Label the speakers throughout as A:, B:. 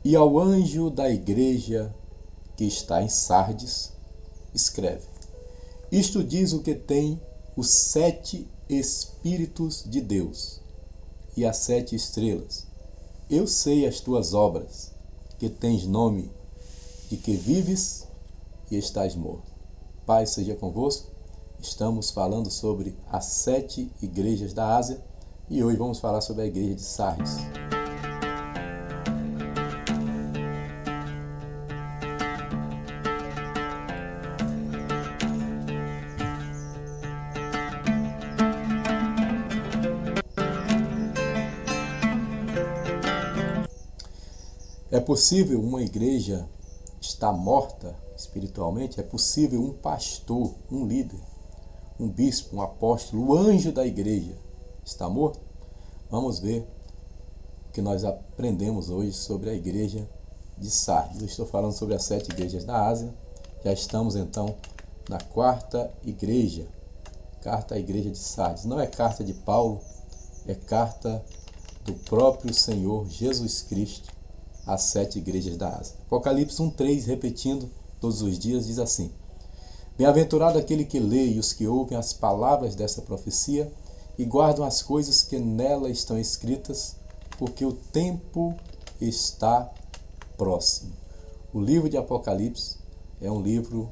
A: E ao anjo da igreja que está em Sardes, escreve: Isto diz o que tem os 7 Espíritos de Deus e as 7 estrelas. Eu sei as tuas obras, que tens nome de que vives e estás morto. Pai seja convosco. Estamos falando sobre as 7 igrejas da Ásia e hoje vamos falar sobre a igreja de Sardes. É possível uma igreja estar morta espiritualmente? É possível um pastor, um líder, um bispo, um apóstolo, o anjo da igreja estar morto? Vamos ver o que nós aprendemos hoje sobre a igreja de Sardes. Eu estou falando sobre as 7 igrejas da Ásia. Já estamos então na 4ª igreja, carta à igreja de Sardes. Não é carta de Paulo, é carta do próprio Senhor Jesus Cristo às 7 igrejas da Ásia. Apocalipse 1:3, repetindo todos os dias, diz assim: Bem-aventurado aquele que lê e os que ouvem as palavras dessa profecia e guardam as coisas que nela estão escritas, porque o tempo está próximo. O livro de Apocalipse é um livro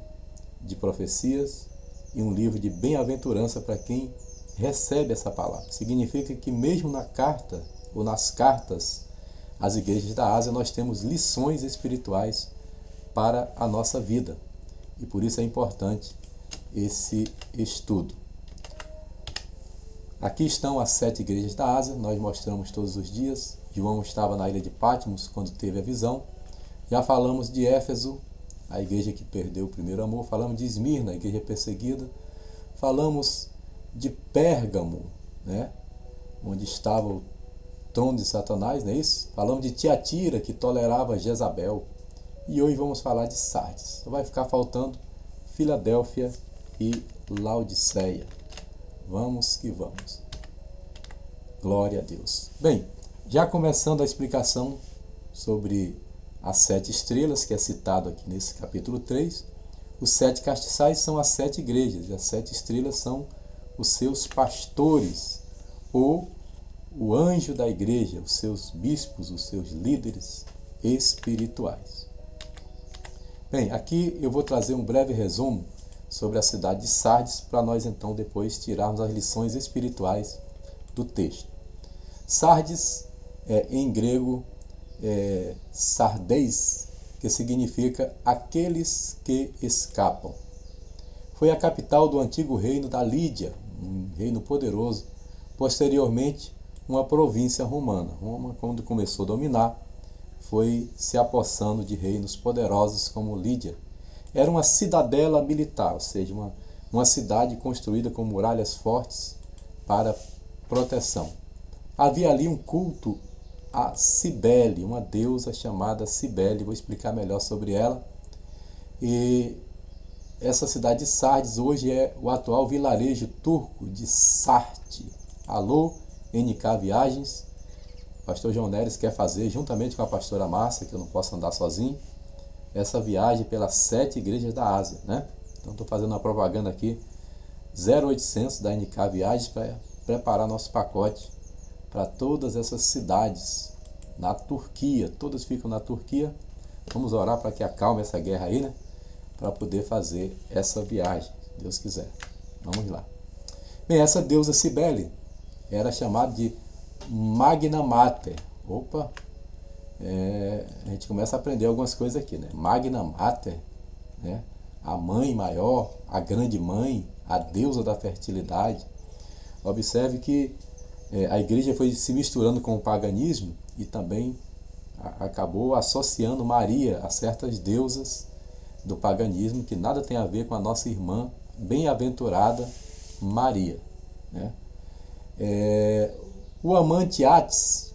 A: de profecias e um livro de bem-aventurança para quem recebe essa palavra. Significa que mesmo na carta ou nas cartas às igrejas da Ásia nós temos lições espirituais para a nossa vida. E por isso é importante esse estudo. Aqui estão as 7 igrejas da Ásia, nós mostramos todos os dias. João estava na ilha de Patmos quando teve a visão. Já falamos de Éfeso, a igreja que perdeu o primeiro amor. Falamos de Esmirna, a igreja perseguida. Falamos de Pérgamo, né? Onde estava o trono de Satanás, não é isso? Falamos de Tiatira, que tolerava Jezabel. E hoje vamos falar de Sardes. Só vai ficar faltando Filadélfia e Laodiceia. Vamos que vamos. Glória a Deus. Bem, já começando a explicação sobre as 7 estrelas, que é citado aqui nesse capítulo 3, os 7 castiçais são as 7 igrejas, e as 7 estrelas são os seus pastores, ou o anjo da igreja, os seus bispos, os seus líderes espirituais. Bem, aqui eu vou trazer um breve resumo sobre a cidade de Sardes, para nós então depois tirarmos as lições espirituais do texto. Sardes, em grego, sardes, que significa aqueles que escapam. Foi a capital do antigo reino da Lídia, um reino poderoso, posteriormente uma província romana. Roma, quando começou a dominar, foi se apossando de reinos poderosos como Lídia. Era uma cidadela militar, ou seja, uma cidade construída com muralhas fortes para proteção. Havia ali um culto a Cibele, uma deusa chamada Cibele. Vou explicar melhor sobre ela. E essa cidade de Sardes hoje é o atual vilarejo turco de Sarte. Alô, NK Viagens. O pastor João Neres quer fazer, juntamente com a pastora Márcia, que eu não posso andar sozinho, essa viagem pelas 7 igrejas da Ásia, né? Então estou fazendo uma propaganda aqui, 0800 da NK Viagens, para preparar nosso pacote para todas essas cidades na Turquia. Todas ficam na Turquia. Vamos orar para que acalme essa guerra aí, né? Para poder fazer essa viagem, se Deus quiser. Vamos lá. Bem, essa deusa Cibele era chamada de Magna Mater. Opa! A gente começa a aprender algumas coisas aqui, né? Magna Mater, né? A mãe maior, a grande mãe, a deusa da fertilidade. Observe que a igreja foi se misturando com o paganismo e também acabou associando Maria a certas deusas do paganismo que nada tem a ver com a nossa irmã bem-aventurada Maria, né? O amante Atis,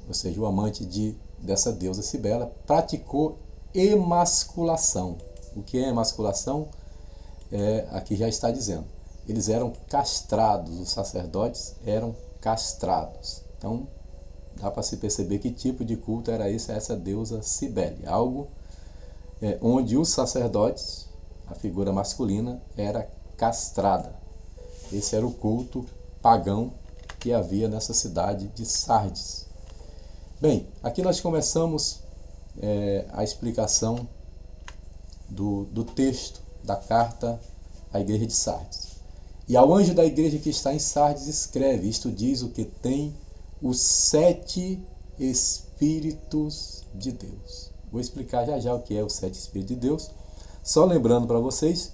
A: ou seja, o amante dessa deusa Cibele, praticou emasculação. O que é emasculação? Aqui já está dizendo. Eles eram castrados, os sacerdotes eram castrados. Então, dá para se perceber que tipo de culto era esse a essa deusa Cibele. Algo onde os sacerdotes, a figura masculina, era castrada. Esse era o culto pagão que havia nessa cidade de Sardes. Bem, aqui nós começamos a explicação do texto da carta à igreja de Sardes. E ao anjo da igreja que está em Sardes escreve, isto diz o que tem os 7 Espíritos de Deus. Vou explicar já já o que é os 7 Espíritos de Deus, só lembrando para vocês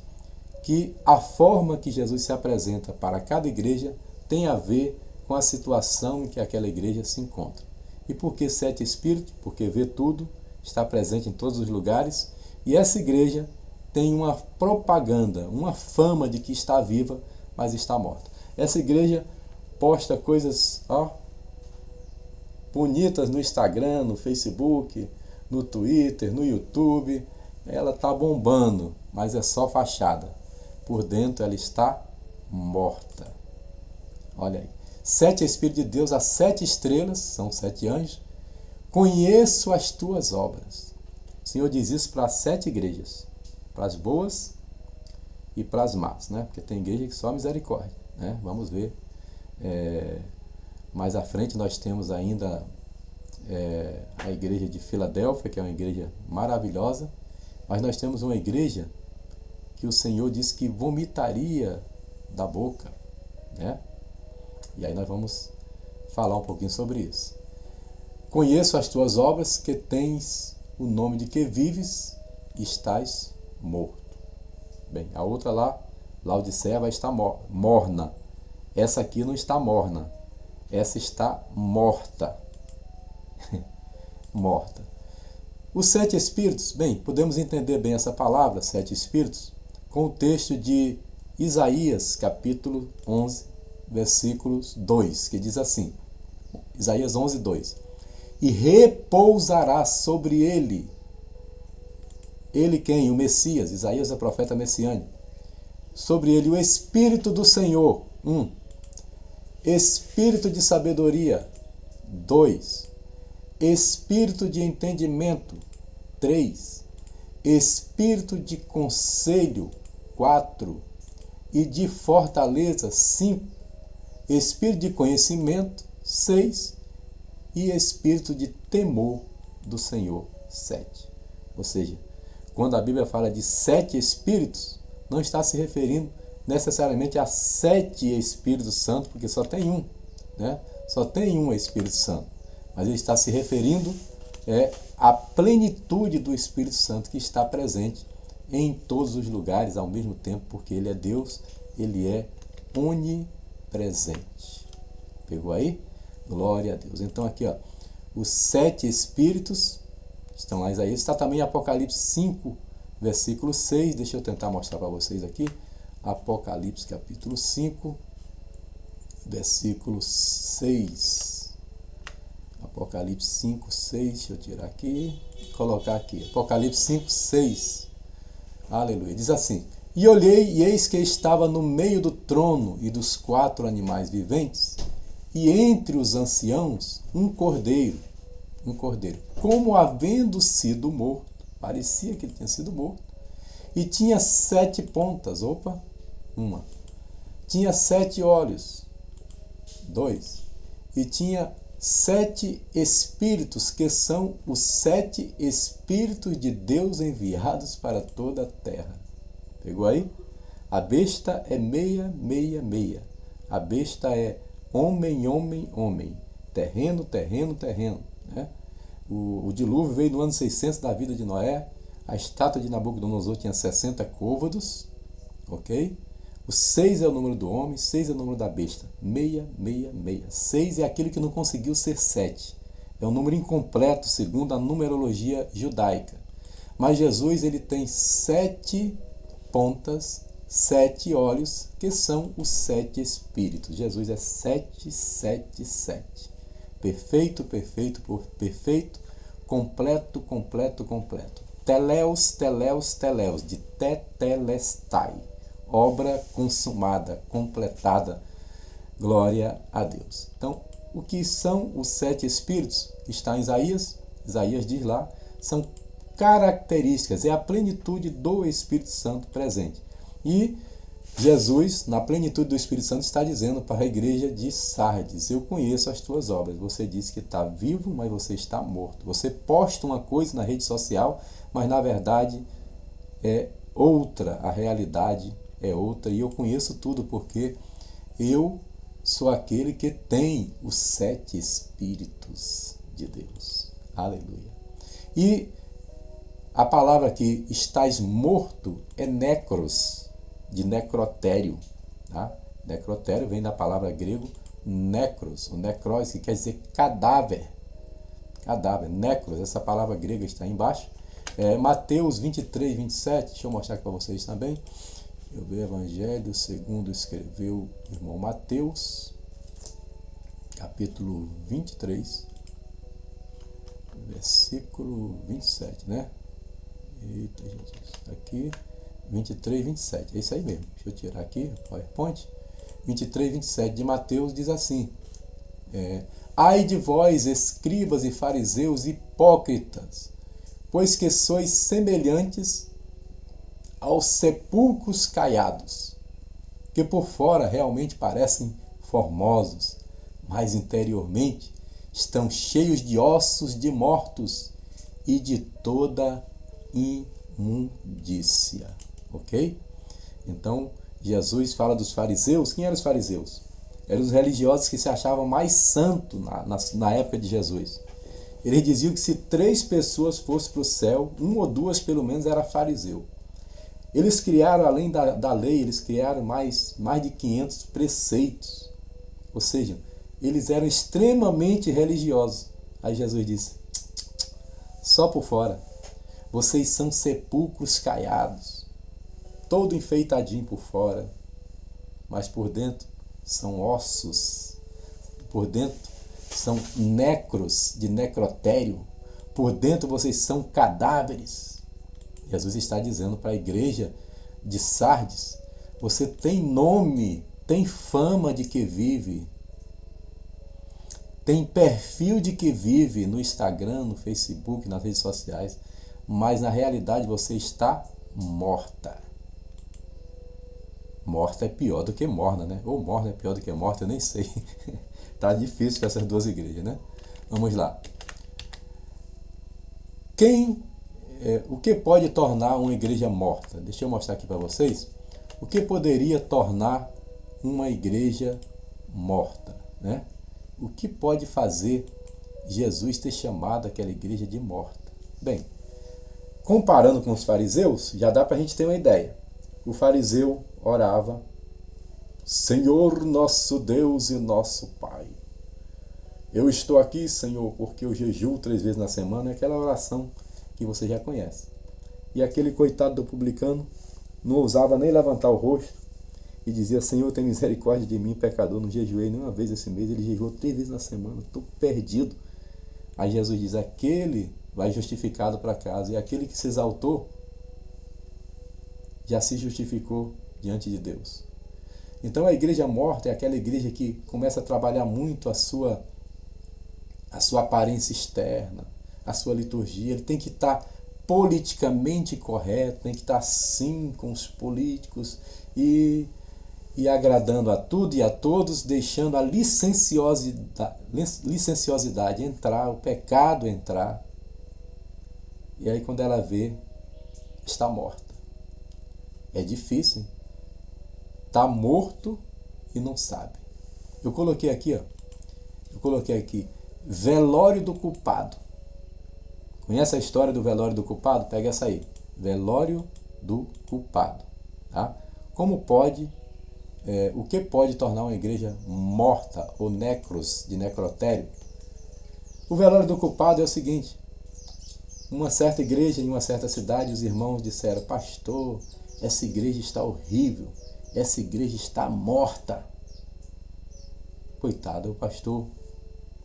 A: que a forma que Jesus se apresenta para cada igreja tem a ver com a situação em que aquela igreja se encontra. E por que 7 Espíritos? Porque vê tudo, está presente em todos os lugares, e essa igreja tem uma propaganda, uma fama de que está viva, mas está morta. Essa igreja posta coisas bonitas no Instagram, no Facebook, no Twitter, no YouTube. Ela está bombando, mas é só fachada. Por dentro ela está morta. Olha aí. 7 Espíritos de Deus, as 7 estrelas, são 7 anjos. Conheço as tuas obras. O Senhor diz isso para as 7 igrejas. Para as boas e para as más, né? Porque tem igreja que só misericórdia, né? Vamos ver. Mais à frente nós temos ainda a igreja de Filadélfia, que é uma igreja maravilhosa. Mas nós temos uma igreja que o Senhor disse que vomitaria da boca, né? E aí nós vamos falar um pouquinho sobre isso. Conheço as tuas obras, que tens o nome de que vives e estás morto. Bem, a outra lá, Laodiceia, vai estar morna. Essa aqui não está morna. Essa está morta. Morta. Os 7 Espíritos, bem, podemos entender bem essa palavra, 7 Espíritos, com o texto de Isaías, capítulo 11, versículos 2, que diz assim, Isaías 11, 2, e repousará sobre ele. Ele quem? O Messias. Isaías é profeta messiânico. Sobre ele o Espírito do Senhor. 1. Espírito de sabedoria. 2. Espírito de entendimento. 3. Espírito de conselho. 4. E de fortaleza. 5. Espírito de conhecimento. 6. E espírito de temor do Senhor. 7. Ou seja, quando a Bíblia fala de 7 Espíritos, não está se referindo necessariamente a 7 Espíritos Santos, porque só tem um, né? Só tem um Espírito Santo. Mas ele está se referindo à plenitude do Espírito Santo que está presente em todos os lugares ao mesmo tempo, porque ele é Deus, ele é onipresente. Pegou aí? Glória a Deus. Então aqui, os 7 Espíritos estão lá em Isaías. Está também em Apocalipse 5, versículo 6. Deixa eu tentar mostrar para vocês aqui. Apocalipse capítulo 5, versículo 6. Apocalipse 5, 6. Deixa eu tirar aqui e colocar aqui. Apocalipse 5, 6. Aleluia. Diz assim: e olhei, e eis que estava no meio do trono e dos 4 animais viventes, e entre os anciãos um cordeiro, como havendo sido morto, parecia que ele tinha sido morto, e tinha 7 pontas, uma, tinha 7 olhos, 2, e tinha 7 espíritos, que são os 7 espíritos de Deus enviados para toda a terra. Pegou aí? A besta é 666, a besta é homem, homem, homem, terreno, terreno, terreno, né? O dilúvio veio no ano 600 da vida de Noé. A estátua de Nabucodonosor tinha 60 côvados, ok? O 6 é o número do homem, 6 é o número da besta, 666. 6 é aquele que não conseguiu ser 7. É um número incompleto segundo a numerologia judaica. Mas Jesus, ele tem 7 pontas, 7 olhos, que são os 7 espíritos. Jesus é 777. Perfeito, perfeito, perfeito, completo, completo, completo. Teleos, teleos, teleos, de tetelestai. Obra consumada, completada. Glória a Deus. Então, O que são os 7 espíritos? Que está em Isaías. Isaías diz lá, são características, é a plenitude do Espírito Santo presente. E Jesus, na plenitude do Espírito Santo, está dizendo para a igreja de Sardes: eu conheço as tuas obras. Você disse que está vivo, mas você está morto. Você posta uma coisa na rede social, mas na verdade é outra. A realidade é outra. E eu conheço tudo porque eu sou aquele que tem os 7 Espíritos de Deus. Aleluia. E a palavra que estás morto é necros, de necrotério. Tá? Necrotério vem da palavra grego necros, o necros, que quer dizer cadáver. Cadáver, necros, essa palavra grega está aí embaixo. Mateus 23, 27, deixa eu mostrar aqui para vocês também. Eu vi o Evangelho segundo escreveu o irmão Mateus, capítulo 23, versículo 27, né? Eita, gente, isso aqui, 23, 27, é isso aí mesmo. Deixa eu tirar aqui o PowerPoint. 23, 27 de Mateus diz assim: ai de vós, escribas e fariseus hipócritas, pois que sois semelhantes aos sepulcros caiados, que por fora realmente parecem formosos, mas interiormente estão cheios de ossos de mortos e de toda imundícia. Ok? Então, Jesus fala dos fariseus. Quem eram os fariseus? Eram os religiosos que se achavam mais santos na época de Jesus. Eles diziam que se 3 pessoas fossem para o céu, 1 ou 2 pelo menos era fariseu. Eles criaram, além da lei, eles criaram mais de 500 preceitos. Ou seja, eles eram extremamente religiosos. Aí Jesus disse: só por fora, vocês são sepulcros caiados, todo enfeitadinho por fora, mas por dentro são ossos, por dentro são necros, de necrotério, por dentro vocês são cadáveres. Jesus está dizendo para a igreja de Sardes: você tem nome, tem fama de que vive, tem perfil de que vive no Instagram, no Facebook, nas redes sociais, mas na realidade você está morta. Morta é pior do que morna, né? Ou morna é pior do que morta, eu nem sei. Tá difícil com essas 2 igrejas, né? Vamos lá. O que pode tornar uma igreja morta? Deixa eu mostrar aqui para vocês. O que poderia tornar uma igreja morta, né? O que pode fazer Jesus ter chamado aquela igreja de morta? Bem, comparando com os fariseus, já dá para a gente ter uma ideia. O fariseu orava: Senhor nosso Deus e nosso Pai, eu estou aqui, Senhor, porque eu jejuo 3 vezes na semana. É aquela oração que você já conhece. E aquele coitado do publicano não ousava nem levantar o rosto e dizia: Senhor, tem misericórdia de mim, pecador, não jejuei nenhuma vez esse mês. Ele jejuou 3 vezes na semana, estou perdido. Aí Jesus diz: aquele vai justificado para casa, e aquele que se exaltou já se justificou diante de Deus. Então a igreja morta é aquela igreja que começa a trabalhar muito a sua aparência externa, a sua liturgia. Ele tem que estar politicamente correto, tem que estar sim com os políticos e agradando a tudo e a todos, deixando a licenciosidade entrar, o pecado entrar. E aí quando ela vê, está morta. É difícil, hein? Está morto e não sabe. Eu coloquei aqui, velório do culpado. Conhece a história do velório do culpado? Pega essa aí. Velório do culpado. Tá? Como pode, o que pode tornar uma igreja morta ou necros, de necrotério? O velório do culpado é o seguinte: uma certa igreja em uma certa cidade, os irmãos disseram: pastor, essa igreja está horrível, essa igreja está morta. Coitado, o pastor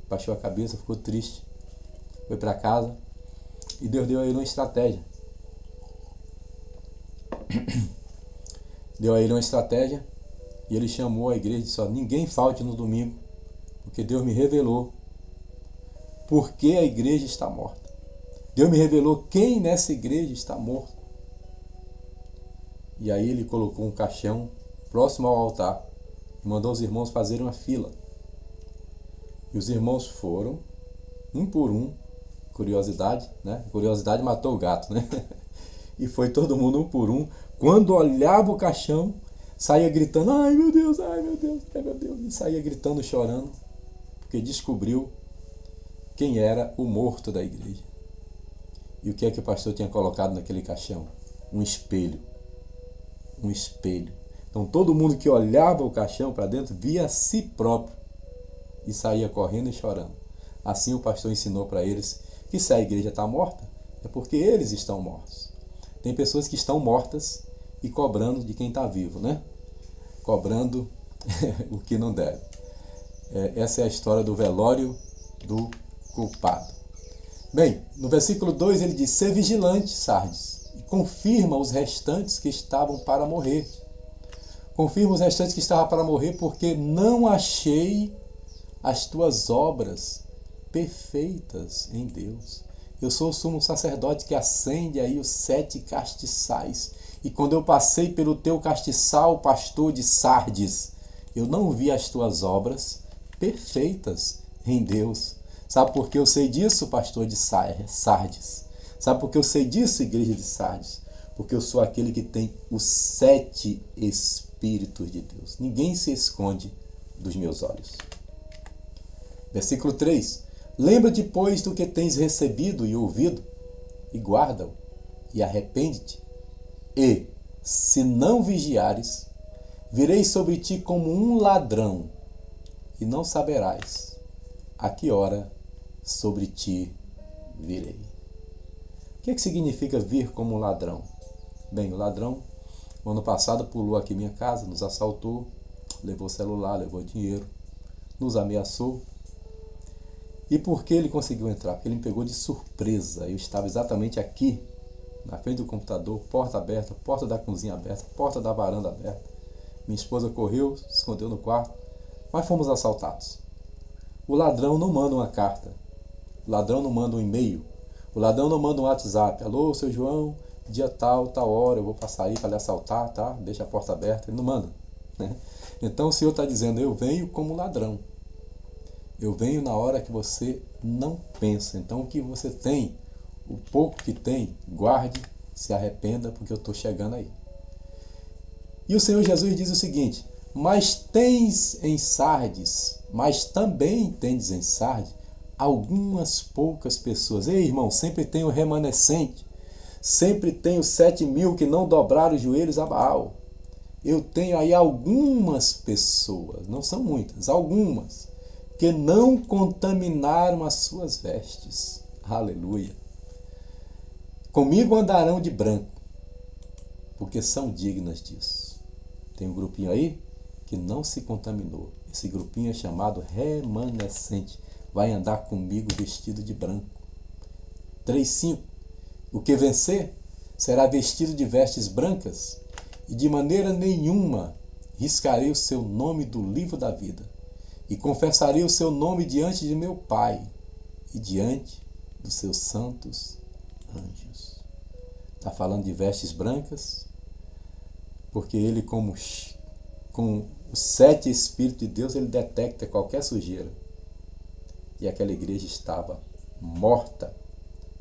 A: baixou a cabeça, ficou triste, foi para casa e Deus deu a ele uma estratégia. Deu a ele uma estratégia e ele chamou a igreja e disse: ninguém falte no domingo, Porque Deus me revelou por que a igreja está morta. Deus me revelou quem nessa igreja está morto. E aí ele colocou um caixão próximo ao altar e mandou os irmãos fazerem uma fila. E os irmãos foram, um por um, curiosidade, né? Curiosidade matou o gato, né? E foi todo mundo um por um. Quando olhava o caixão, saía gritando, ai meu Deus, ai meu Deus, ai meu Deus. E saía gritando, chorando, porque descobriu quem era o morto da igreja. E o que é que o pastor tinha colocado naquele caixão? Um espelho. Um espelho. Então todo mundo que olhava o caixão para dentro via a si próprio e saía correndo e chorando. Assim o pastor ensinou para eles que se a igreja está morta, é porque eles estão mortos. Tem pessoas que estão mortas e cobrando de quem está vivo, né? Cobrando o que não deve. Essa é a história do velório do culpado. Bem, no versículo 2 ele diz, ser vigilante, Sardes, e confirma os restantes que estavam para morrer. Confirma os restantes que estavam para morrer, porque não achei as tuas obras perfeitas em Deus. Eu sou o sumo sacerdote que acende aí os 7 castiçais. E quando eu passei pelo teu castiçal, pastor de Sardes, eu não vi as tuas obras perfeitas em Deus. Sabe por que eu sei disso, pastor de Sardes? Sabe por que eu sei disso, igreja de Sardes? Porque eu sou aquele que tem os 7 Espíritos de Deus. Ninguém se esconde dos meus olhos. Versículo 3. Lembra-te, pois, do que tens recebido e ouvido, e guarda-o, e arrepende-te. E, se não vigiares, virei sobre ti como um ladrão, e não saberás a que hora sobre ti virei. O que significa vir como um ladrão? Bem, o ladrão, no ano passado, pulou aqui em minha casa, nos assaltou, levou celular, levou dinheiro, nos ameaçou. E por que ele conseguiu entrar? Porque ele me pegou de surpresa. Eu estava exatamente aqui, na frente do computador, porta aberta, porta da cozinha aberta, porta da varanda aberta. Minha esposa correu, se escondeu no quarto, mas fomos assaltados. O ladrão não manda uma carta, o ladrão não manda um e-mail, o ladrão não manda um WhatsApp. Alô, seu João, dia tal, tal hora, eu vou passar aí para lhe assaltar, tá? Deixa a porta aberta. Ele não manda, né? Então o Senhor está dizendo, eu venho como ladrão. Eu venho na hora que você não pensa. Então o que você tem, o pouco que tem, guarde, se arrependa, porque eu estou chegando aí. E o Senhor Jesus diz o seguinte, mas tens em Sardes, mas também tendes em Sardes, algumas poucas pessoas. Ei, irmão, sempre tem o remanescente, sempre tem os 7.000 que não dobraram os joelhos a Baal. Eu tenho aí algumas pessoas, não são muitas, algumas, que não contaminaram as suas vestes. Aleluia. Comigo andarão de branco, porque são dignas disso. Tem um grupinho aí que não se contaminou. Esse grupinho é chamado remanescente. Vai andar comigo vestido de branco. 3:5. O que vencer será vestido de vestes brancas, e de maneira nenhuma riscarei o seu nome do livro da vida. E confessarei o seu nome diante de meu Pai e diante dos seus santos anjos. Está falando de vestes brancas, porque ele, com os 7 Espíritos de Deus, ele detecta qualquer sujeira. E aquela igreja estava morta.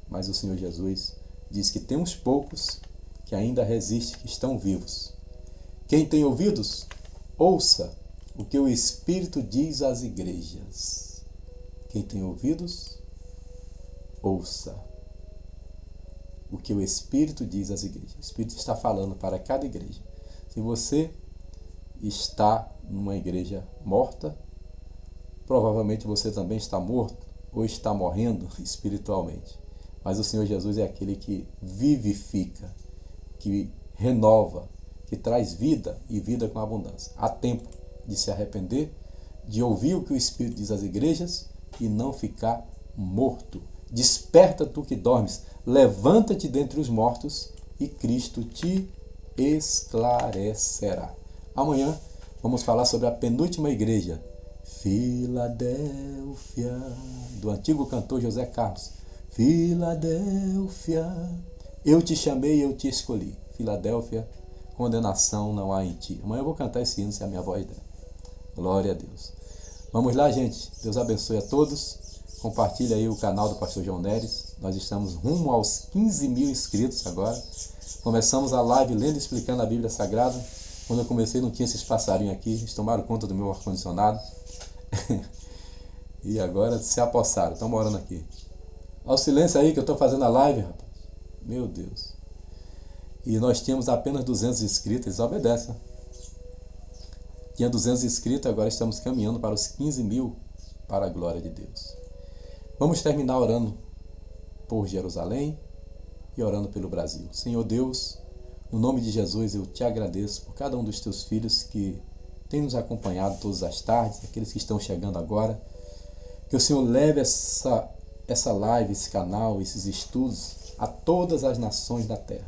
A: Mas o Senhor Jesus diz que tem uns poucos que ainda resistem, que estão vivos. Quem tem ouvidos, ouça o que o Espírito diz às igrejas. Quem tem ouvidos, ouça o que o Espírito diz às igrejas. O Espírito está falando para cada igreja. Se você está numa igreja morta, provavelmente você também está morto ou está morrendo espiritualmente. Mas o Senhor Jesus é aquele que vivifica, que renova, que traz vida e vida com abundância. Há tempo de se arrepender, de ouvir o que o Espírito diz às igrejas e não ficar morto. Desperta tu que dormes, levanta-te dentre os mortos e Cristo te esclarecerá. Amanhã vamos falar sobre a penúltima igreja, Filadélfia, do antigo cantor José Carlos. Filadélfia, eu te chamei, eu te escolhi. Filadélfia, condenação não há em ti. Amanhã eu vou cantar esse hino, se é a minha voz der. Glória a Deus. Vamos lá, gente. Deus abençoe a todos. Compartilhe aí o canal do Pastor João Neres. Nós estamos rumo aos 15 mil inscritos agora. Começamos a live lendo e explicando a Bíblia Sagrada. Quando eu comecei não tinha esses passarinhos aqui. Eles tomaram conta do meu ar-condicionado. E agora se apossaram. Estão morando aqui. Olha o silêncio aí que eu estou fazendo a live, rapaz. Meu Deus. E nós tínhamos apenas 200 inscritos. Eles obedecem, né? Tinha 200 inscritos, agora estamos caminhando para os 15 mil, para a glória de Deus. Vamos terminar orando por Jerusalém e orando pelo Brasil. Senhor Deus, no nome de Jesus eu te agradeço por cada um dos teus filhos que tem nos acompanhado todas as tardes, aqueles que estão chegando agora. Que o Senhor leve essa live, esse canal, esses estudos a todas as nações da terra.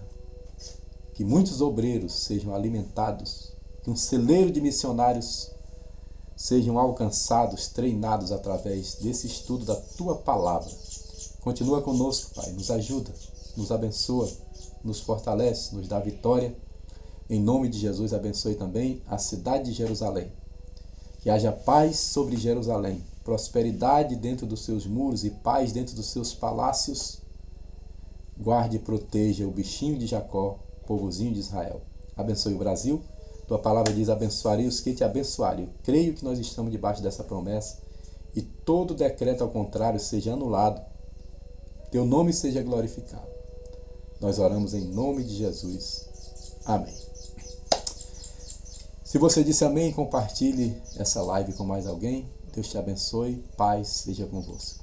A: Que muitos obreiros sejam alimentados, que um celeiro de missionários sejam alcançados, treinados através desse estudo da Tua Palavra. Continua conosco, Pai, nos ajuda, nos abençoa, nos fortalece, nos dá vitória. Em nome de Jesus, abençoe também a cidade de Jerusalém. Que haja paz sobre Jerusalém, prosperidade dentro dos seus muros e paz dentro dos seus palácios. Guarde e proteja o bichinho de Jacó, povozinho de Israel. Abençoe o Brasil. Tua palavra diz, abençoarei os que te abençoarem. Eu creio que nós estamos debaixo dessa promessa e todo decreto ao contrário seja anulado. Teu nome seja glorificado. Nós oramos em nome de Jesus. Amém. Se você disse amém, compartilhe essa live com mais alguém. Deus te abençoe. Paz seja convosco.